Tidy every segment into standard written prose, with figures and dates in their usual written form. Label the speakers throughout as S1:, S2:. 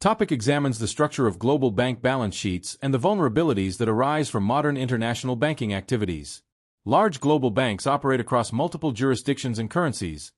S1: Topic examines the structure of global bank balance sheets and the vulnerabilities that arise from modern international banking activities. Large global banks operate across multiple jurisdictions and currencies,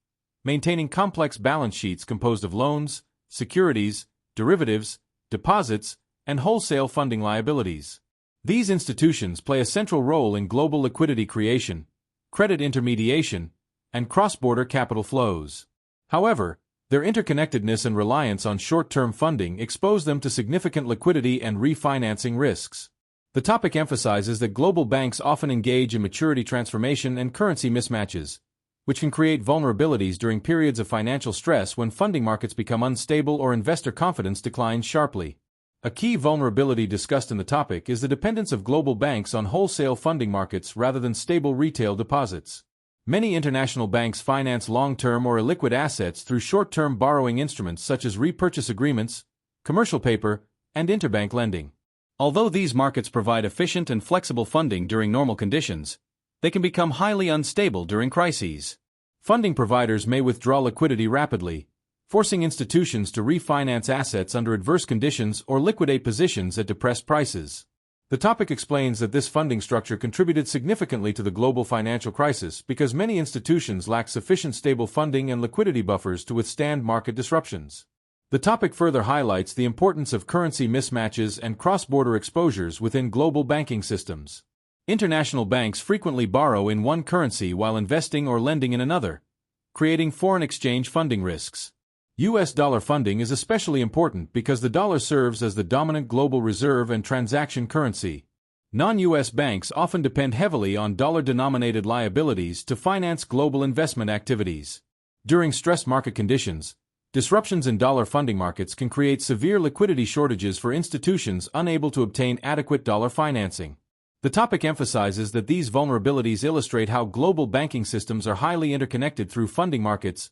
S1: maintaining complex balance sheets composed of loans, securities, derivatives, deposits, and wholesale funding liabilities. These institutions play a central role in global liquidity creation, credit intermediation, and cross-border capital flows. However, their interconnectedness and reliance on short-term funding expose them to significant liquidity and refinancing risks. The topic emphasizes that global banks often engage in maturity transformation and currency mismatches, which can create vulnerabilities during periods of financial stress when funding markets become unstable or investor confidence declines sharply. A key vulnerability discussed in the topic is the dependence of global banks on wholesale funding markets rather than stable retail deposits. Many international banks finance long-term or illiquid assets through short-term borrowing instruments such as repurchase agreements, commercial paper, and interbank lending. Although these markets provide efficient and flexible funding during normal conditions, they can become highly unstable during crises. Funding providers may withdraw liquidity rapidly, forcing institutions to refinance assets under adverse conditions or liquidate positions at depressed prices. The topic explains that this funding structure contributed significantly to the global financial crisis because many institutions lack sufficient stable funding and liquidity buffers to withstand market disruptions. The topic further highlights the importance of currency mismatches and cross-border exposures within global banking systems. International banks frequently borrow in one currency while investing or lending in another, creating foreign exchange funding risks. U.S. dollar funding is especially important because the dollar serves as the dominant global reserve and transaction currency. Non-U.S. banks often depend heavily on dollar-denominated liabilities to finance global investment activities. During stressed market conditions, disruptions in dollar funding markets can create severe liquidity shortages for institutions unable to obtain adequate dollar financing. The topic emphasizes that these vulnerabilities illustrate how global banking systems are highly interconnected through funding markets,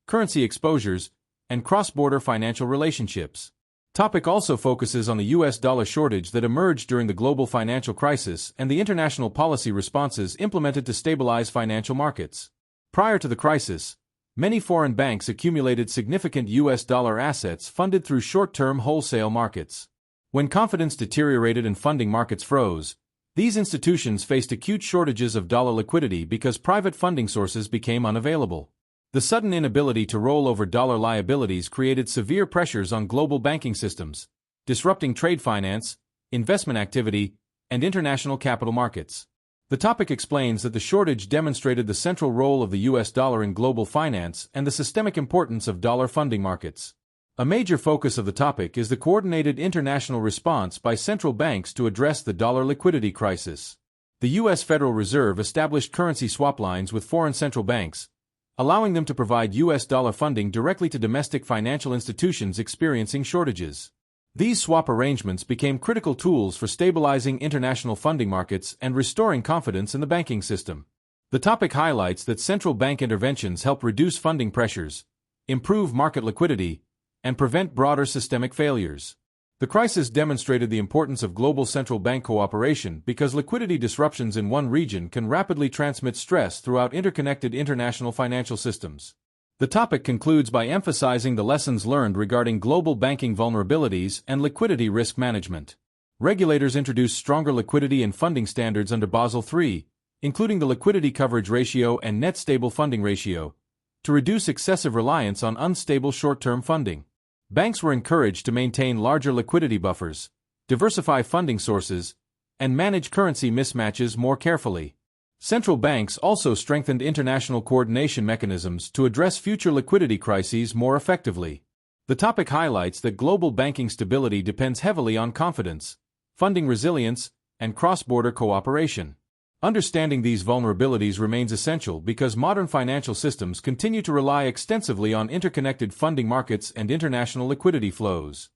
S1: currency exposures, and cross-border financial relationships. Topic also focuses on the U.S. dollar shortage that emerged during the global financial crisis and the international policy responses implemented to stabilize financial markets. Prior to the crisis, many foreign banks accumulated significant U.S. dollar assets funded through short-term wholesale markets. When confidence deteriorated and funding markets froze, these institutions faced acute shortages of dollar liquidity because private funding sources became unavailable. The sudden inability to roll over dollar liabilities created severe pressures on global banking systems, disrupting trade finance, investment activity, and international capital markets. The topic explains that the shortage demonstrated the central role of the U.S. dollar in global finance and the systemic importance of dollar funding markets. A major focus of the topic is the coordinated international response by central banks to address the dollar liquidity crisis. The U.S. Federal Reserve established currency swap lines with foreign central banks, allowing them to provide U.S. dollar funding directly to domestic financial institutions experiencing shortages. These swap arrangements became critical tools for stabilizing international funding markets and restoring confidence in the banking system. The topic highlights that central bank interventions help reduce funding pressures, improve market liquidity, and prevent broader systemic failures. The crisis demonstrated the importance of global central bank cooperation because liquidity disruptions in one region can rapidly transmit stress throughout interconnected international financial systems. The topic concludes by emphasizing the lessons learned regarding global banking vulnerabilities and liquidity risk management. Regulators introduced stronger liquidity and funding standards under Basel III, including the liquidity coverage ratio and net stable funding ratio, to reduce excessive reliance on unstable short-term funding. Banks were encouraged to maintain larger liquidity buffers, diversify funding sources, and manage currency mismatches more carefully. Central banks also strengthened international coordination mechanisms to address future liquidity crises more effectively. The topic highlights that global banking stability depends heavily on confidence, funding resilience, and cross-border cooperation. Understanding these vulnerabilities remains essential because modern financial systems continue to rely extensively on interconnected funding markets and international liquidity flows.